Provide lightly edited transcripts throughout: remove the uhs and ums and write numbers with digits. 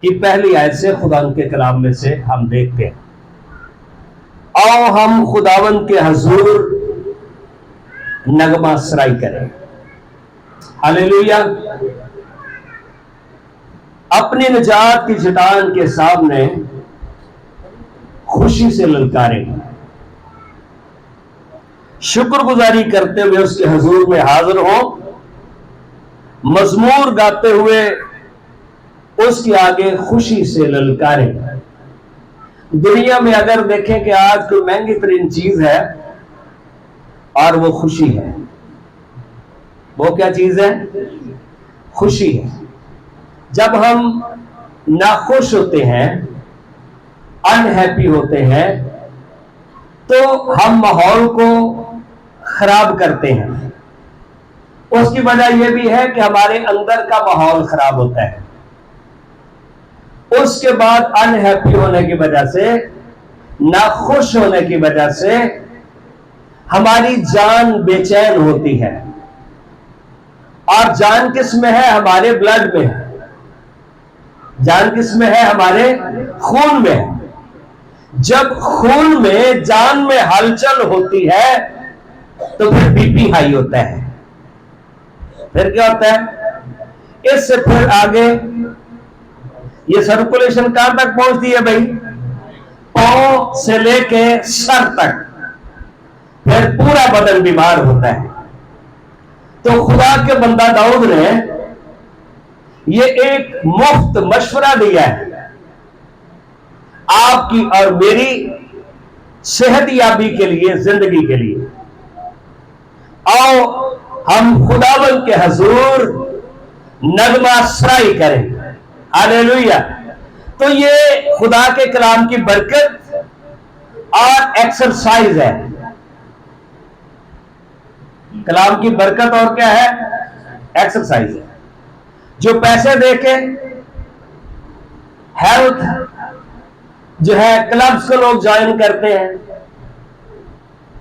की पहली आयत से खुदा के कलाम में से हम देखते हैं। आओ हम खुदावन के हजूर नगमा सराई करें। हालेलुया। अपनी निजात की चट्टान के सामने खुशी से ललकारें, शुक्रगुजारी करते हुए उसके हजूर में हाजिर हो, मजमूर गाते हुए उसके आगे खुशी से ललकारें। दुनिया में अगर देखें कि आज कोई महंगी तरीन चीज है और वो खुशी है, वो क्या चीज है? खुशी है। जब हम नाखुश होते हैं, अनहैप्पी होते हैं, तो हम माहौल को खराब करते हैं। उसकी वजह यह भी है कि हमारे अंदर का माहौल खराब होता है। उसके बाद अनहैप्पी होने की वजह से, नाखुश होने की वजह से हमारी जान बेचैन होती है। और जान किस में है? हमारे ब्लड में है। जान किस में है? हमारे खून में है। जब खून में, जान में हलचल होती है तो फिर बीपी हाई होता है। फिर क्या होता है? इससे फिर आगे ये सर्कुलेशन कहां तक पहुंचती है भाई? पांव से लेके सर तक, फिर पूरा बदन बीमार होता है। तो खुदा के बंदा दाऊद ने ये एक मुफ्त मशवरा दिया है आपकी और मेरी सेहतयाबी के लिए, जिंदगी के लिए। आओ हम खुदावन के हजूर नगमा सराई करें। हालेलुया। तो ये खुदा के कलाम की बरकत और एक्सरसाइज है। कलाम की बरकत और क्या है? एक्सरसाइज है। जो पैसे देके हेल्थ जो है क्लब्स को लोग ज्वाइन करते हैं,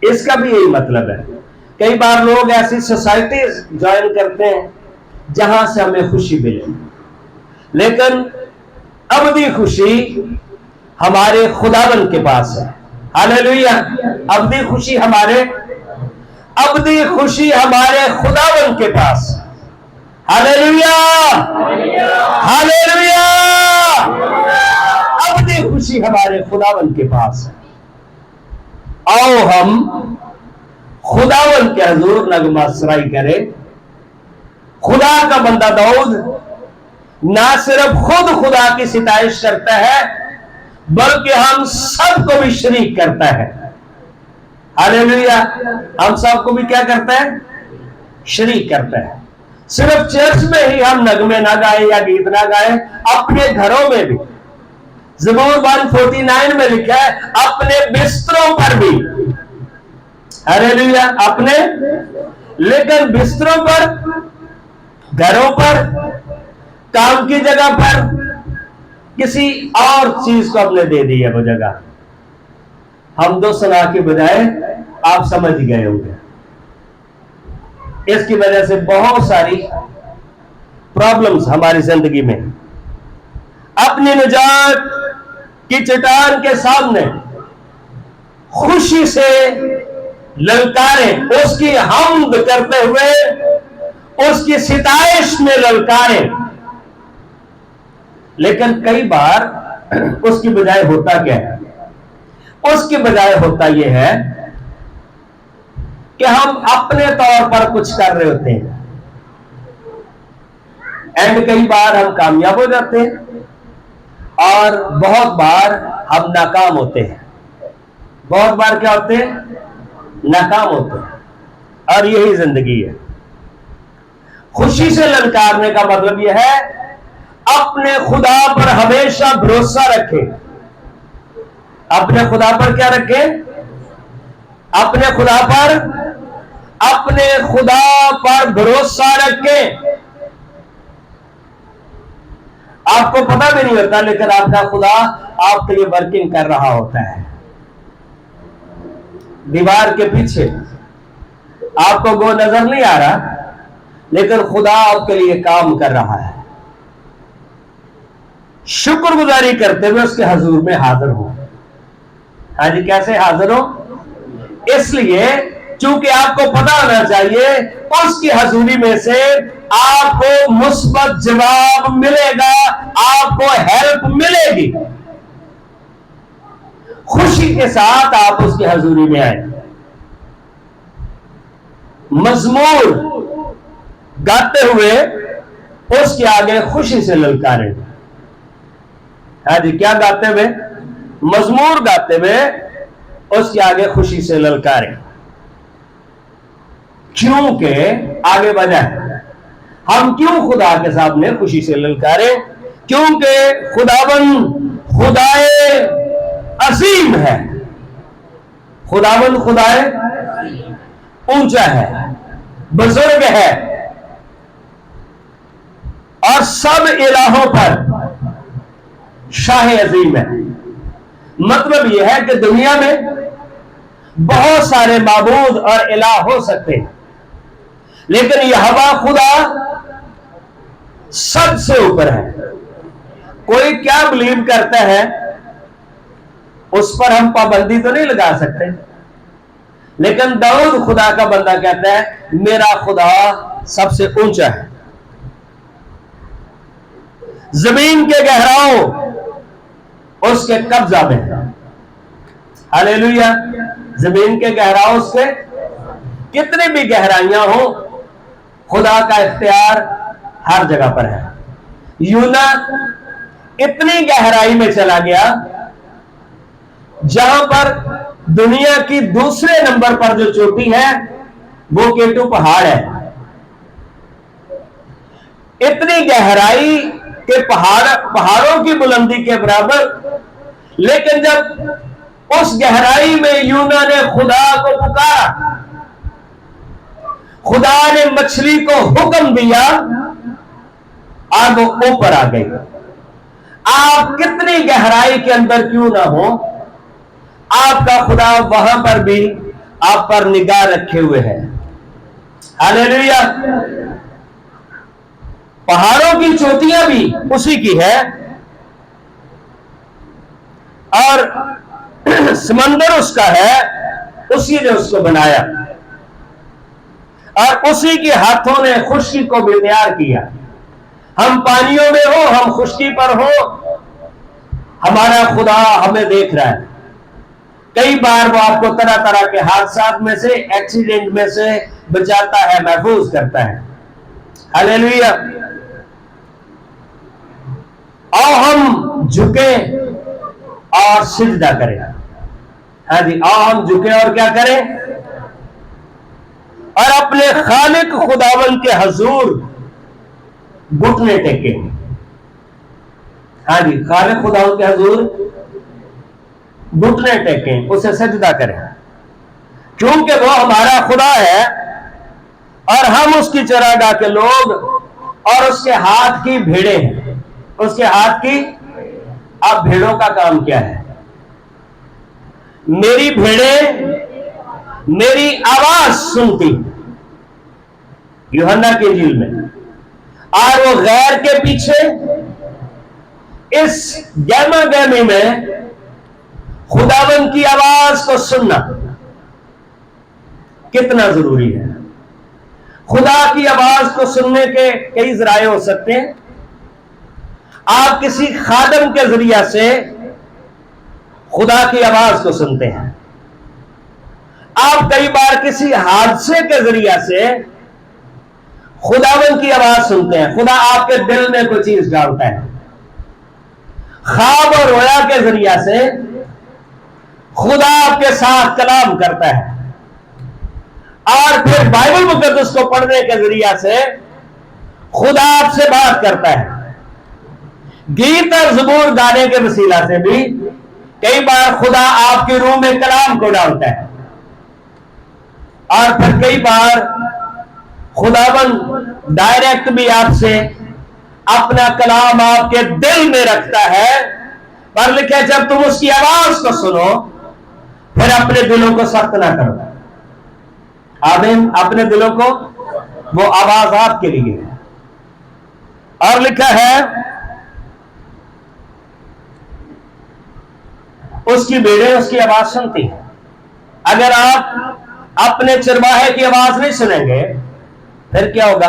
इसका भी यही मतलब है। कई बार लोग ऐसी सोसाइटीज ज्वाइन करते हैं जहां से हमें खुशी मिले, लेकिन अबदी खुशी हमारे खुदावन के पास है। हालेलुया। अबदी खुशी हमारे खुदावन के पास है। Hallelujah, hallelujah. अबदी खुशी हमारे खुदावन के पास है। आओ हम खुदावन के हजूर नगमा सराई करें। खुदा का बंदा दाऊद ना सिर्फ खुद खुदा की सिताइश करता है, बल्कि हम सबको भी शरीक करता है। हालेलुया। हम सबको भी क्या करता है? शरीक करता है। सिर्फ चर्च में ही हम नगमे ना गाए या गीत ना गाए, अपने घरों में भी। ज़बूर 149 में लिखा है, अपने बिस्तरों पर भी। हालेलुया। अपने, लेकिन बिस्तरों पर, घरों पर, काम की जगह पर किसी और चीज को हमने दे दी है वो जगह। हम दो सलाह के बजाय, आप समझ गए होंगे। इसकी वजह से बहुत सारी प्रॉब्लम्स हमारी जिंदगी में। अपनी निजात की चट्टान के सामने खुशी से ललकारें, उसकी हम्द करते हुए उसकी सिताइश में ललकारें। लेकिन कई बार उसकी बजाय होता क्या है? उसकी बजाय होता यह है कि हम अपने तौर पर कुछ कर रहे होते हैं, एंड कई बार हम कामयाब हो जाते हैं और बहुत बार हम नाकाम होते हैं। बहुत बार क्या होते हैं? नाकाम होते हैं। और यही जिंदगी है। खुशी से ललकारने का मतलब यह है, अपने खुदा पर हमेशा भरोसा रखें। अपने खुदा पर क्या रखें? अपने खुदा पर भरोसा रखें। आपको पता भी नहीं होता, लेकिन आपका खुदा आपके लिए वर्किंग कर रहा होता है। दीवार के पीछे आपको वो नजर नहीं आ रहा, लेकिन खुदा आपके लिए काम कर रहा है। शुक्रगुजारी करते हुए उसके हजूर में हाजिर हो। हाँ जी, कैसे हाजिर हो? इसलिए चूंकि आपको पता होना चाहिए उसकी हजूरी में से आपको मुस्बत जवाब मिलेगा, आपको हेल्प मिलेगी। खुशी के साथ आप उसकी हजूरी में आए। मजमूर गाते हुए उसके आगे खुशी से ललकारें। हाँ जी, क्या गाते हुए? मजमूर गाते हुए उसके आगे खुशी से ललकारें। क्योंकि आगे वजह है, हम क्यों खुदा के सामने खुशी से ललकारें? क्योंकि खुदावन खुदाए अजीम है। खुदावन खुदाए ऊंचा है, बुजुर्ग है और सब इलाहों पर शाह अजीम है। मतलब यह है कि दुनिया में बहुत सारे माबूद और इलाह हो सकते हैं, लेकिन यहोवा खुदा सबसे ऊपर है। कोई क्या बिलीव करता है उस पर हम पाबंदी तो नहीं लगा सकते, लेकिन दाऊद खुदा का बंदा कहता है मेरा खुदा सबसे ऊंचा है। जमीन के गहराओं उसके कब्जा में है। हालेलुया। जमीन के गहराओं उसके, कितनी भी गहराइयां हो, खुदा का इख्तियार हर जगह पर है। यूना इतनी गहराई में चला गया जहां पर दुनिया की दूसरे नंबर पर जो चोटी है वो केटू पहाड़ है। इतनी गहराई के पहाड़ों की बुलंदी के बराबर, लेकिन जब उस गहराई में यूना ने खुदा को पुकारा, खुदा ने मछली को हुक्म दिया और वो ऊपर आ गई। आप कितनी गहराई के अंदर क्यों ना हो, आपका खुदा वहां पर भी आप पर निगाह रखे हुए है। हालेलुया। पहाड़ों की चोटियां भी उसी की है और समंदर उसका है, उसी ने उसको बनाया और उसी के हाथों ने खुश्की को भी तैयार किया। हम पानियों में हो, हम खुश्की पर हो, हमारा खुदा हमें देख रहा है। कई बार वो आपको तरह तरह के हादसात में से, एक्सीडेंट में से बचाता है, महफूज करता है। हालेलुया। आओ हम झुके और सिजदा करें। हाँ जी, आओ हम झुके और क्या करें? और अपने खालिक खुदावन के हजूर घुटने टेके। हाँ जी, खालिक खुदावन के हजूर घुटने टेकें, उसे सजदा करें, क्योंकि वो हमारा खुदा है और हम उसकी चरागाह के लोग और उसके हाथ की भेड़े हैं। उसके हाथ की, अब भेड़ों का काम क्या है? मेरी भेड़े मेरी आवाज सुनती, यूहन्ना की इंजील में, और वो गैर के पीछे। इस गहमा गहमी में खुदावन की आवाज को सुनना कितना जरूरी है। खुदा की आवाज को सुनने के कई जराए हो सकते हैं। आप किसी खादम के जरिया से खुदा की आवाज को सुनते हैं। आप कई बार किसी हादसे के जरिया से खुदावन की आवाज सुनते हैं। खुदा आपके दिल में कोई चीज डालता है। ख्वाब और रोया के जरिया से खुदा आपके साथ कलाम करता है, और फिर बाइबल मुकद्दस को पढ़ने के जरिया से खुदा आपसे बात करता है। गीत और ज़बूर गाने के वसीला से भी कई बार खुदा आपके रूह में कलाम को डालता है, और फिर कई बार खुदावन डायरेक्ट भी आपसे अपना कलाम आपके दिल में रखता है। पर लिखा जब तुम उसकी आवाज को सुनो फिर अपने दिलों को सख्त ना करो। आमीन। अपने दिलों को, वो आवाज आपके लिए है। और लिखा है उसकी भेड़ें उसकी आवाज सुनती हैं। अगर आप अपने चरवाहे की आवाज नहीं सुनेंगे फिर क्या होगा?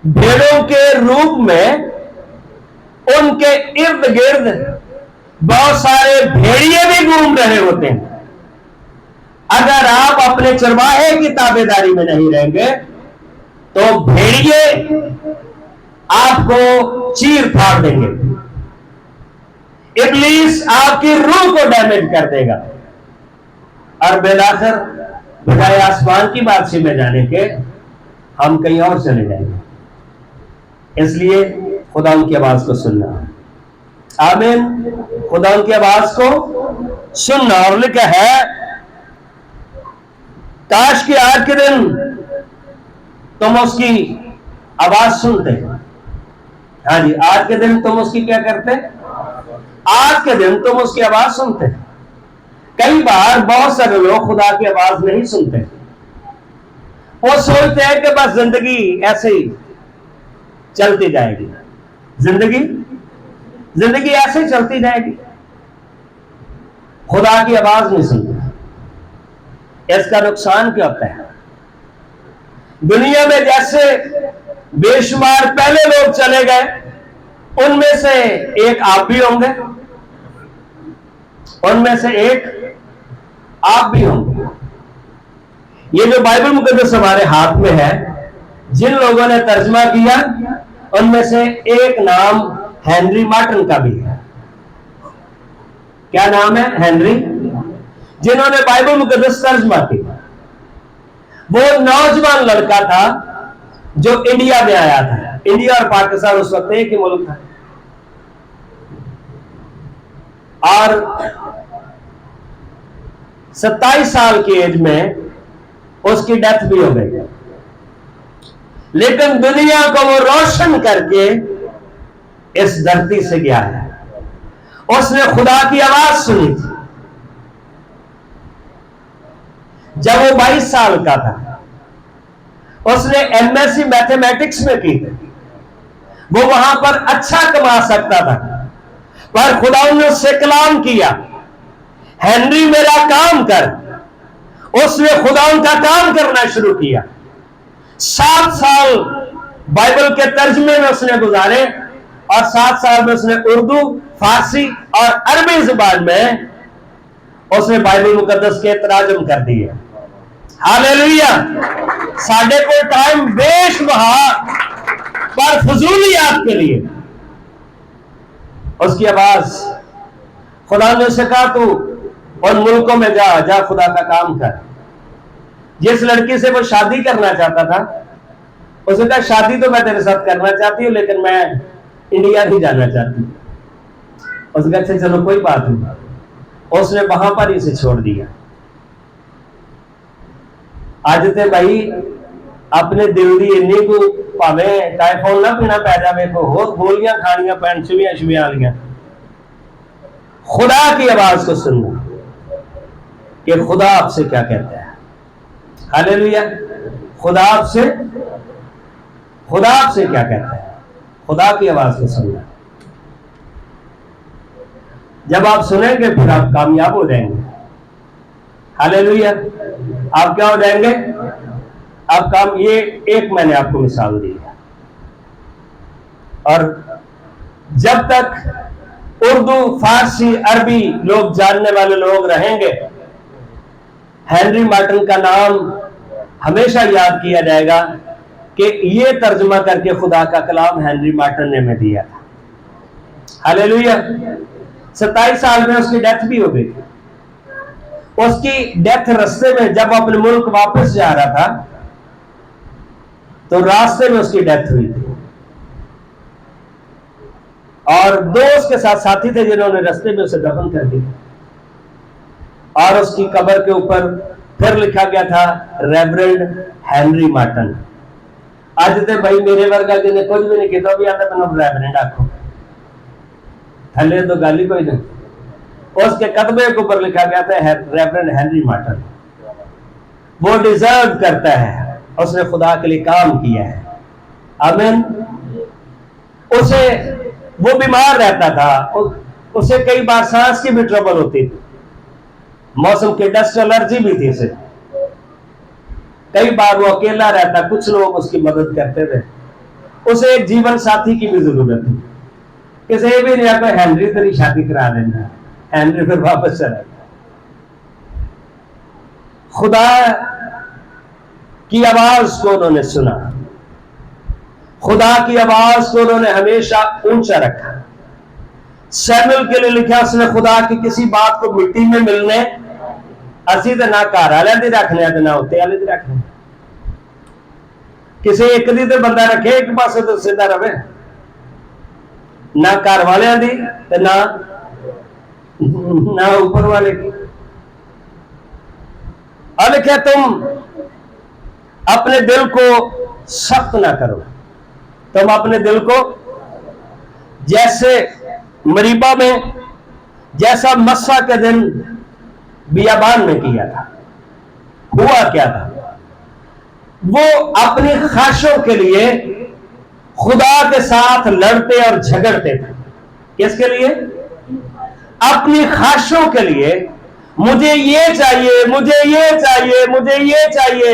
भेड़ों के रूप में उनके इर्द गिर्द बहुत सारे भेड़िए भी घूम रहे होते हैं। अगर आप अपने चरवाहे की ताबेदारी में नहीं रहेंगे तो भेड़िए आपको चीर फाड़ देंगे, इब्लीस आपकी रूह को डैमेज कर देगा और बेलाखिर बजाय आसमान की बादशाही में जाने के हम कहीं और चले जाएंगे। इसलिए खुदा उनकी आवाज को सुनना। आमीन। खुदा उनकी आवाज को सुनना। और लिखा है, काश कि आज के दिन तुम उसकी आवाज सुनते। हाँ जी, आज के दिन तुम उसकी क्या करते? आज के दिन तुम उसकी आवाज सुनते। कई बार बहुत सारे लोग खुदा की आवाज नहीं सुनते। वो सोचते हैं कि बस जिंदगी ऐसे ही चलती जाएगी, जिंदगी ऐसे ही चलती जाएगी, खुदा की आवाज नहीं सुनते। इसका नुकसान क्या होता है? दुनिया में जैसे बेशुमार पहले लोग चले गए, उनमें से एक आप भी होंगे, उनमें से एक आप भी होंगे। ये जो बाइबल मुकद्दस हमारे हाथ में है, जिन लोगों ने तर्जमा किया उनमें से एक नाम हेनरी मार्टिन का भी है। क्या नाम है? हेनरी। जिन्होंने बाइबल मुकद्दस तर्जमा की, वो नौजवान लड़का था जो इंडिया में आया था। इंडिया और पाकिस्तान उस वक्त एक ही मुल्क था। और 27 साल की एज में उसकी डेथ भी हो गई, लेकिन दुनिया को वो रोशन करके इस धरती से गया है। उसने खुदा की आवाज सुनी थी जब वो 22 साल का था। उसने एमएससी मैथमेटिक्स में की थी। वो वहां पर अच्छा कमा सकता था, पर खुदा ने उससे कलाम किया, हेनरी मेरा काम कर। उसने खुदा का काम करना शुरू किया। 7 साल बाइबल के तर्जमे में उसने गुजारे और 7 साल में उसने उर्दू, फारसी और अरबी जुबान में उसने बाइबल मुकद्दस के तराजुम कर दिए। हालेलुया। साढ़े को टाइम बेशुमार पर फजूलियात के लिए उसकी आवाज, खुदा ने उसे कहा तू उन मुल्कों में जा खुदा का काम कर। जिस लड़की से वो शादी करना चाहता था, उसने कहा शादी तो मैं तेरे साथ करना चाहती हूँ, लेकिन मैं इंडिया नहीं जाना चाहती। उसने कहा अच्छा चलो कोई बात नहीं। उसने वहां पर इसे छोड़ दिया। आज ते भाई अपने दिल की इन्नी को भावे टाइफोन ना पीना पै जाए को होर गोलियां खानियां पैन छवियां वालियां। खुदा की आवाज को सुनना कि खुदा आपसे क्या कहता है। हालेलुया। खुदा आपसे क्या कहता है। खुदा की आवाज को सुनना। जब आप सुनेंगे फिर आप कामयाब हो जाएंगे। हालेलुया। आप क्या हो जाएंगे? आप काम। ये एक मैंने आपको मिसाल दी है। और जब तक उर्दू, फारसी, अरबी लोग जानने वाले लोग रहेंगे, हेनरी मार्टिन का नाम हमेशा याद किया जाएगा कि ये तर्जुमा करके खुदा का कलाम हेनरी मार्टिन ने में दिया था। हालेलुया। 27 साल में उसकी डेथ भी हो गई। उसकी डेथ रास्ते में, जब अपने मुल्क वापस जा रहा था तो रास्ते में उसकी डेथ हुई थी। और 2 उसके साथ साथी थे जिन्होंने रास्ते में उसे दफन कर दिया। और उसकी कब्र के ऊपर फिर लिखा गया था रेवरेंड हेनरी मार्टिन। आज ते भाई मेरे वर्गा जिन्हें कुछ भी नहीं किया भी आता मैंने रेवरेंड आखो, थले तो गाली कोई नहीं। उसके कदमे के ऊपर लिखा गया था रेवरेंड हेनरी मार्टिन। वो डिजर्व करता है, उसने खुदा के लिए काम किया है। आमीन। उसे वो बीमार रहता था, उसे कई बार सांस की भी ट्रबल होती थी, मौसम की डस्ट एलर्जी भी थी उसे। कई बार वो अकेला रहता, कुछ लोग उसकी मदद करते थे। उसे एक जीवन साथी की भी जरूरत थी। किसी भी नहीं आपको हेनरी तेरी शादी करा देना, हेनरी फिर वापस चला गया। खुदा की आवाज को उन्होंने सुना, खुदा की आवाज को उन्होंने हमेशा ऊंचा रखा। सैमुअल के लिए लिखा उसने, खुदा की किसी बात को मिट्टी में मिलने असी तो ना घर वाले दी रखने ना उत्ते वाले दी रखने। किसी एक दी तो बंदा रखे एक पासे तो सीधा रवे, ना घर वाले दी ना ऊपर वाले की। और लिखा तुम अपने दिल को सख्त ना करो, तुम अपने दिल को जैसे मरीबा में, जैसा मस्सा के दिन बियाबान में किया था। हुआ क्या था, वो अपनी ख्वाहिशों के लिए खुदा के साथ लड़ते और झगड़ते थे। किसके लिए? अपनी ख्वाहिशों के लिए। मुझे ये चाहिए, मुझे ये चाहिए, मुझे ये चाहिए,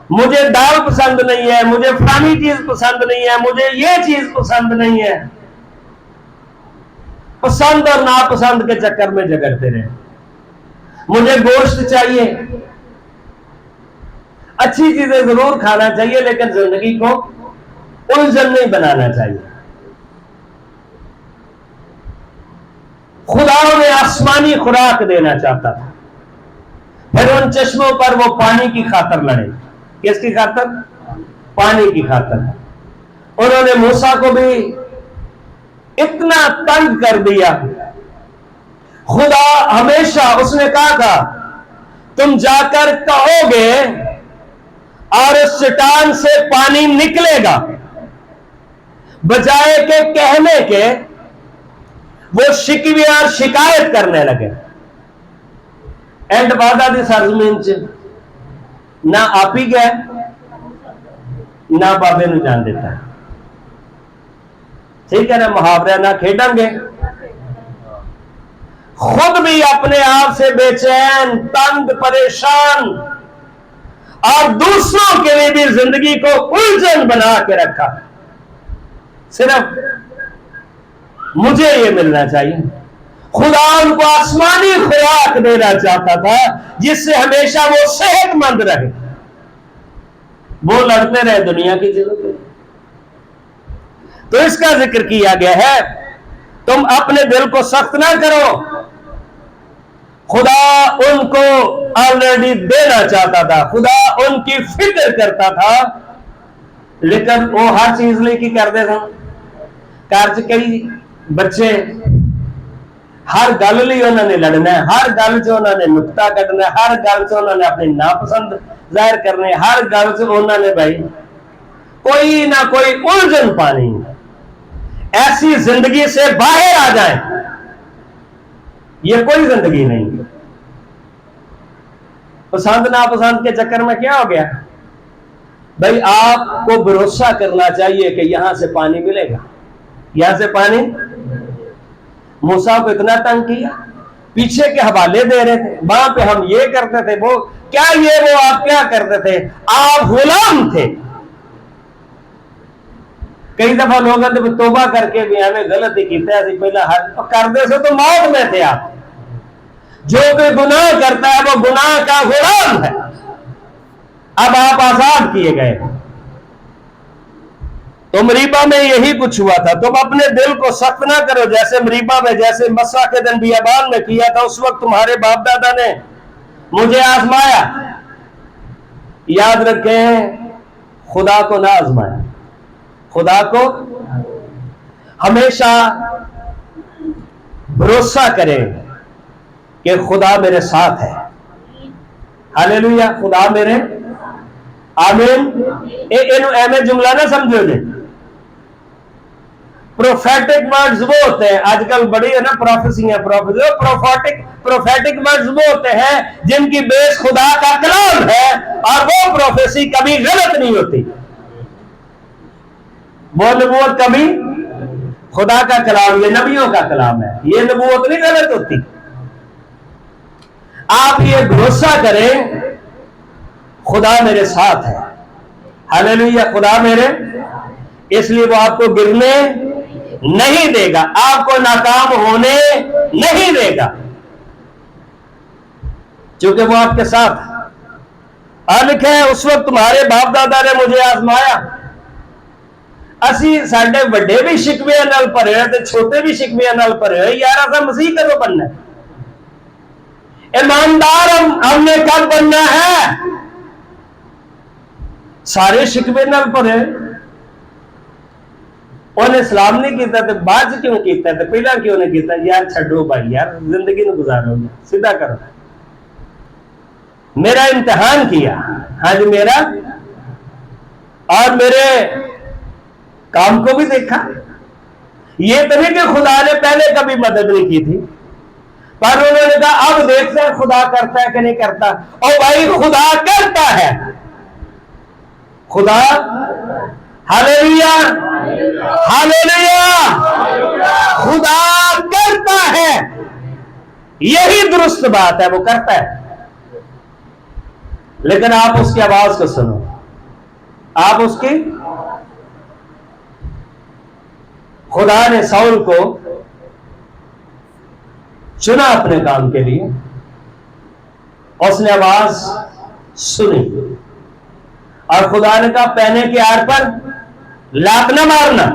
मुझे दाल पसंद नहीं है, मुझे फलानी चीज पसंद नहीं है, मुझे ये चीज पसंद नहीं है। पसंद और नापसंद के चक्कर में झगड़ते रहे। मुझे गोश्त चाहिए, अच्छी चीजें जरूर खाना चाहिए, लेकिन जिंदगी को उलझन नहीं बनाना चाहिए। खुदा उन्हें आसमानी खुराक देना चाहता था। फिर उन चश्मों पर वो पानी की खातर लड़े। किसकी खातर? पानी की खातर। उन्होंने मूसा को भी इतना तंग कर दिया। खुदा हमेशा, उसने कहा था तुम जाकर कहोगे और उस चट्टान से पानी निकलेगा, बजाय के कहने के वो शिकवे और शिकायत करने लगे। एंड वादा दी सरजमीन च ना आप ही गए ना बाबे नूं जान देता। ठीक है ना, मुहावरा ना खेडेंगे। खुद भी अपने आप से बेचैन, तंग, परेशान, और दूसरों के लिए भी जिंदगी को उलझन बना के रखा। सिर्फ मुझे ये मिलना चाहिए। खुदा उनको आसमानी खुराक देना चाहता था, जिससे हमेशा वो सेहतमंद रहे। वो लड़ते रहे दुनिया की चीजों के। तो इसका जिक्र किया गया है, तुम अपने दिल को सख्त ना करो। खुदा उनको ऑलरेडी देना चाहता था, खुदा उनकी फिक्र करता था, लेकिन वो हर चीज लेके करते थे। घर च कई बच्चे हर गल ਲਈ उन्होंने लड़ना है, हर गल च उन्होंने नुक्ता कटना, हर गल च उन्होंने अपनी नापसंद जाहिर करने, हर गल च उन्होंने भाई कोई ना कोई उलझन पानी। ऐसी जिंदगी से बाहर आ जाए, ये कोई जिंदगी नहीं। पसंद नापसंद के चक्कर में क्या हो गया भाई, आपको भरोसा करना चाहिए कि यहां से पानी मिलेगा, यहां से पानी। मूसा को इतना तंग किया, पीछे के हवाले दे रहे थे, वहां पे हम ये करते थे, वो क्या ये वो आप क्या करते थे, आप गुलाम थे। कई दफा लोगों ने तोबा करके भी हमें गलती की पहले हर करते से तो मौत में थे आप। जो कोई गुनाह करता है वो गुनाह का गुलाम है। अब आप आजाद किए गए। तो मरीबा में यही कुछ हुआ था। तुम अपने दिल को सख्त ना करो, जैसे मरीबा में, जैसे मस्सा के दिन बियाबान में किया था। उस वक्त तुम्हारे बाप दादा ने मुझे आजमाया। याद रखें, खुदा को ना आजमाया, खुदा को हमेशा भरोसा करें कि खुदा मेरे साथ है। हालेलुया, खुदा मेरे, आमीन। इन्हों एवं जुमला ना समझो जी। प्रोफेटिक वर्ड्स वो होते हैं, आजकल बड़ी है ना प्रोफेसियां, प्रोफेटिक वर्ड्स वो होते हैं जिनकी बेस खुदा का कलाम है, और वो प्रोफेसी कभी गलत नहीं होती, वो नबूवत कभी खुदा का कलाम, ये नबियों का कलाम है, ये नबूवत नहीं गलत होती। आप ये भरोसा करें खुदा मेरे साथ है, हालेलुया, खुदा मेरे, इसलिए वो आपको गिरने नहीं देगा, आपको नाकाम होने नहीं देगा, क्योंकि वो आपके साथ। और लिखा है उस वक्त तुम्हारे बाप दादा ने मुझे आजमाया। असी साडे बड़े भी शिकवे नाल भरे ते छोटे भी शिकवे नाल भरे हुए, यार असा मसीह कदों बनना है? ईमानदार हमने कब बनना है? सारे शिकवे नाल भरे, उन्हें सलाम नहीं किया तो बाद क्यों किया, तो पहला क्यों नहीं किया? यार छो भाई, यार जिंदगी में गुजारो, सीधा करो। मेरा इम्तिहान किया, हाँ जी मेरा, और मेरे काम को भी देखा। ये तो नहीं कि खुदा ने पहले कभी मदद नहीं की थी, पर उन्होंने कहा अब देखते हैं खुदा करता है कि नहीं करता। और भाई खुदा करता है, खुदा, हालेलुया हालेलुया, खुदा करता है, यही दुरुस्त बात है, वो करता है। लेकिन आप उसकी आवाज को सुनो, आप उसकी, खुदा ने साउल को चुना अपने काम के लिए, उसने आवाज सुनी और खुदा ने कहा पैने के आर पर लात न मारना,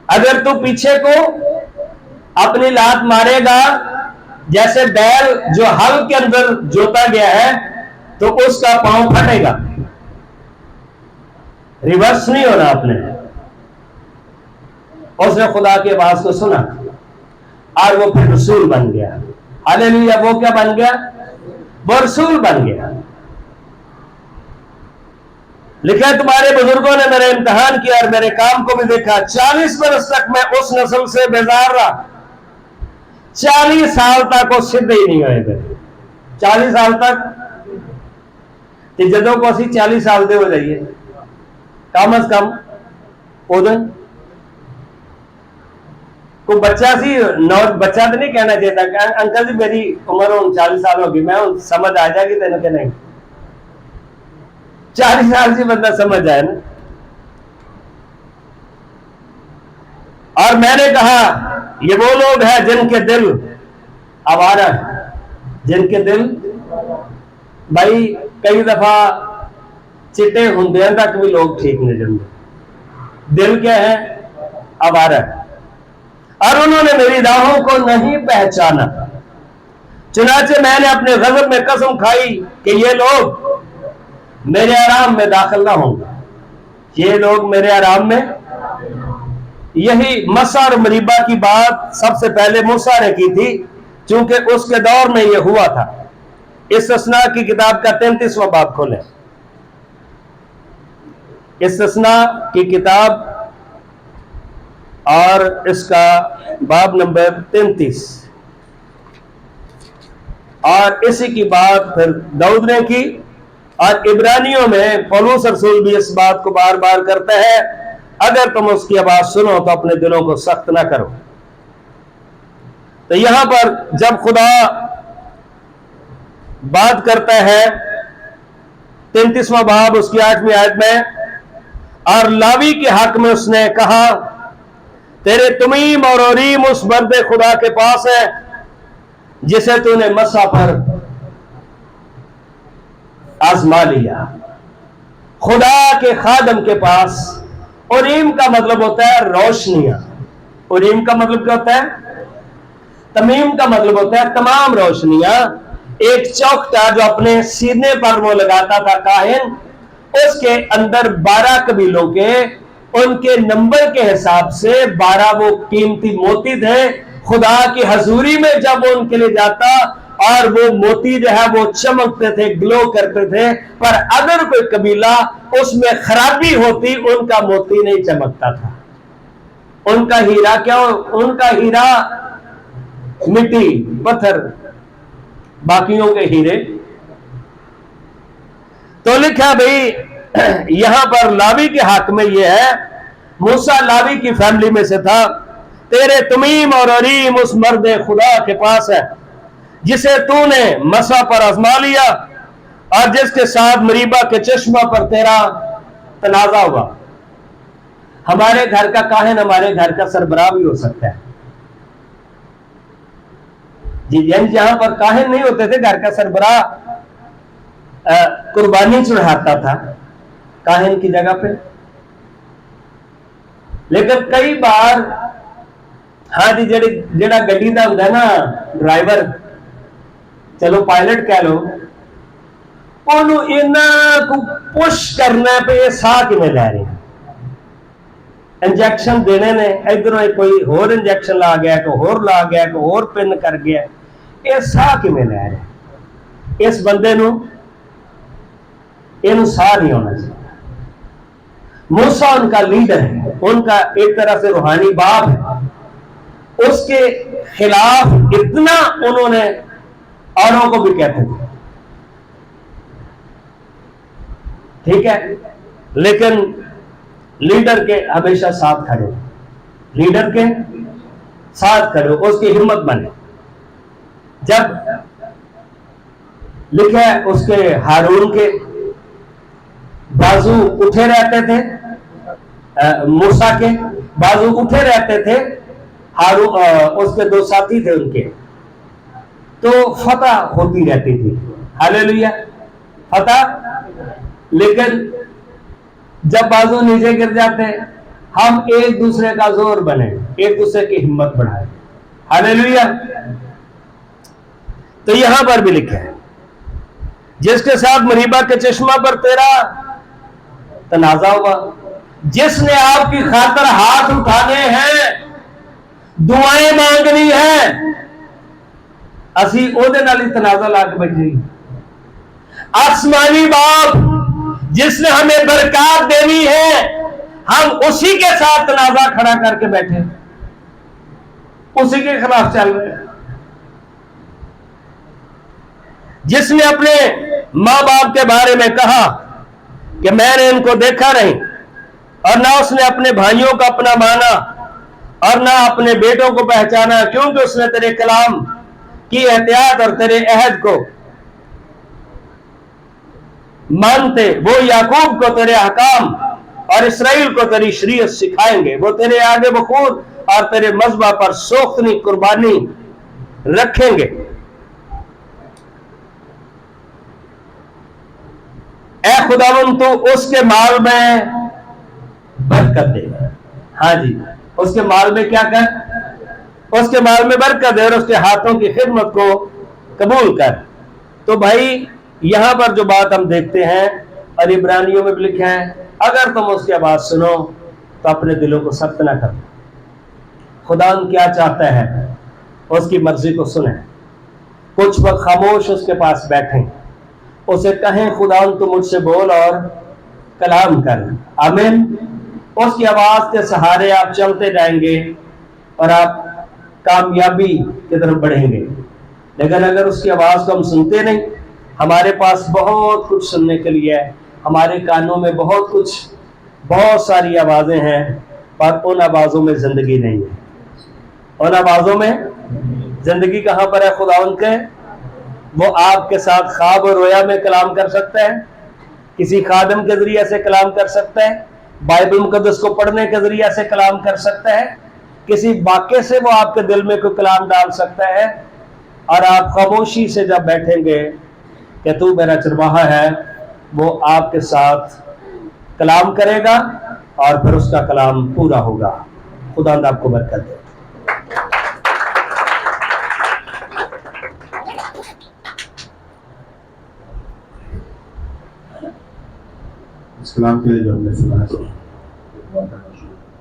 अगर तू पीछे को अपनी लात मारेगा, जैसे बैल जो हल के अंदर जोता गया है तो उसका पांव फटेगा, रिवर्स नहीं होना आपने। उसने खुदा की आवाज को सुना और वो फिर रसूल बन गया, हालेलुया। वो क्या बन गया? वो रसूल बन गया। लिखा तुम्हारे बुजुर्गों ने मेरा इम्तिहान किया और मेरे काम को भी देखा। 40 बरस तक मैं उस नस्ल से बेजार रहा, 40 साल तक वो सिद्ध ही नहीं होए। 40 साल तक जदों को असी 40 साल दे हो जाइए कम अज कम, उदों को बच्चा सी बच्चा तो नहीं कहना चाहिए अंकल जी मेरी उम्र हूं 40 साल होगी, मैं हूं समझ आ जाएगी तेन के नहीं। 40 साल से बंदा समझ जाए ना। और मैंने कहा ये वो लोग हैं जिनके दिल आवारा है, जिनके दिल, भाई कई दफा चिट्टे होंगे तक भी लोग ठीक नहीं जमते, दिल क्या है? आवारा है। और उन्होंने मेरी राहों को नहीं पहचाना, चुनाचे मैंने अपने गजब में कसम खाई कि ये लोग मेरे आराम में दाखिल ना होंगे, ये लोग मेरे आराम में। यही मसा और मरीबा की बात सबसे पहले मूसा ने की थी, क्योंकि उसके दौर में यह हुआ था। इस्तिस्ना की किताब का 33वां बाब खोलें, इस्तिस्ना की किताब और इसका बाब नंबर 33, और इसी की बात फिर दाऊद ने की। और इब्रानियों में पौलुस रसूल भी इस बात को बार बार करता है, अगर तुम उसकी आवाज सुनो तो अपने दिलों को सख्त ना करो। तो यहां पर जब खुदा बात करता है 33वां बाब उसकी 8वीं आयत में, और लावी के हक में उसने कहा तेरे तुमीम और ओरीम उस बंदे खुदा के पास है जिसे तूने मसा पर आजमा लिया। खुदा के खादम के पास, ओरीम का मतलब होता है रोशनियां, ओरीम का मतलब क्या होता है? तमीम का मतलब होता है तमाम रोशनियां। एक चौखटा जो अपने सीने पर वो लगाता था काहिन, उसके अंदर 12 कबीलों के उनके नंबर के हिसाब से 12 वो कीमती मोती थे। खुदा की हजूरी में जब वो उनके लिए जाता और वो मोती जो है वो चमकते थे, ग्लो करते थे, पर अगर कोई कबीला उसमें खराबी होती उनका मोती नहीं चमकता था। उनका हीरा क्या? उनका हीरा मिट्टी पत्थर, बाकियों के हीरे। तो लिखा भाई यहां पर लावी के हक में यह है मूसा लावी की फैमिली में से था। तेरे तुमीम और अरीम उस मर्द खुदा के पास है जिसे तूने मसा पर आजमा लिया और जिसके साथ मरीबा के चश्मा पर तेरा तनाजा हुआ। हमारे घर का काहिन हमारे घर का सरबराह भी हो सकता है जी। जहां पर काहिन नहीं होते थे, घर का सरबराह कुर्बानी चढ़ाता था काहिन की जगह पे। लेकिन कई बार हाँ जी, जेड़ा गड्डी दा हुंदा ना ड्राइवर, चलो पायलट कह लो, ओनू इन्ना को पुश करना पे ये साह किवें लै रहे हैं। इंजैक्शन देने ने, इधरों कोई होर इंजैक्शन ला गया, कोई होर ला गया, कोई होर पिन कर गया, ये साह किवें लै रहे। इस बंदे नू इनू साह नहीं होना चाहिए। मूसा उनका लीडर है, उनका एक तरह से रूहानी बाप है। उसके खिलाफ इतना उन्होंने औरों को भी कहते थे, ठीक है, लेकिन लीडर के हमेशा साथ खड़े, लीडर के साथ खड़े, उसकी हिम्मत बने। जब लिखा है उसके हारून के बाजू उठे रहते थे, मूसा के बाजू उठे रहते थे, हारून उसके दो साथी थे उनके, तो फतह होती रहती थी। हालेलुया, फतह। लेकिन जब बाजू नीचे गिर जाते, हम एक दूसरे का जोर बने, एक दूसरे की हिम्मत बढ़ाए। हालेलुया। तो यहां पर भी लिखा है जिसके साथ मरीबा के चश्मा पर तेरा तनाजा हुआ, जिसने आपकी खातर हाथ उठाने हैं, दुआएं मांगनी है, असी ओदे नाल ही तनाजा ला के बैठे। आसमानी बाप जिसने हमें बरकत देनी है, हम उसी के साथ तनाजा खड़ा करके बैठे, उसी के खिलाफ चल रहे हैं। जिसने अपने मां बाप के बारे में कहा कि मैंने इनको देखा नहीं, और ना उसने अपने भाइयों को अपना माना और ना अपने बेटों को पहचाना, क्योंकि उसने तेरे कलाम की एहतियात और तेरे अहद को मानते, वो याकूब को तेरे हकाम और इसराइल को तेरी शरीयत सिखाएंगे। वो तेरे आगे बखूर और तेरे मज़बा पर सोख्तनी कुर्बानी रखेंगे। ए खुदावंद, तो उसके माल में बरकत दे। हाँ जी, उसके माल में क्या कर, उसके माल में बरकत दे और उसके हाथों की खिदमत को कबूल कर। तो भाई यहां पर जो बात हम देखते हैं, और इब्रानियों में भी लिखा है, अगर तुम उसकी आवाज सुनो तो अपने दिलों को सख्त ना करो। खुदा क्या चाहता है, उसकी मर्जी को सुने। कुछ वक्त खामोश उसके पास बैठें, उसे कहें खुदा तू मुझसे बोल और कलाम कर। आमीन। उसकी आवाज के सहारे आप चलते जाएंगे और आप कामयाबी की तरफ बढ़ेंगे। लेकिन अगर उसकी आवाज को हम सुनते नहीं, हमारे पास बहुत कुछ सुनने के लिए है, हमारे कानों में बहुत सारी आवाजें हैं, पर उन आवाजों में जिंदगी नहीं है। उन आवाजों में जिंदगी कहां पर है? खुदावंद के वो आपके साथ ख्वाब और रोया में कलाम कर सकता है, किसी खादम के जरिए से कलाम कर सकता है, बाइबल मुकद्दस को पढ़ने के जरिए से कलाम कर सकता है, किसी वाक्य से वो आपके दिल में कोई कलाम डाल सकता है। और आप खामोशी से जब बैठेंगे कि तू मेरा चरवाहा है, वो आपके साथ कलाम करेगा और फिर उसका कलाम पूरा होगा। खुदा आपको बरकत दे। इस कलाम के लिए जो हमने सुना है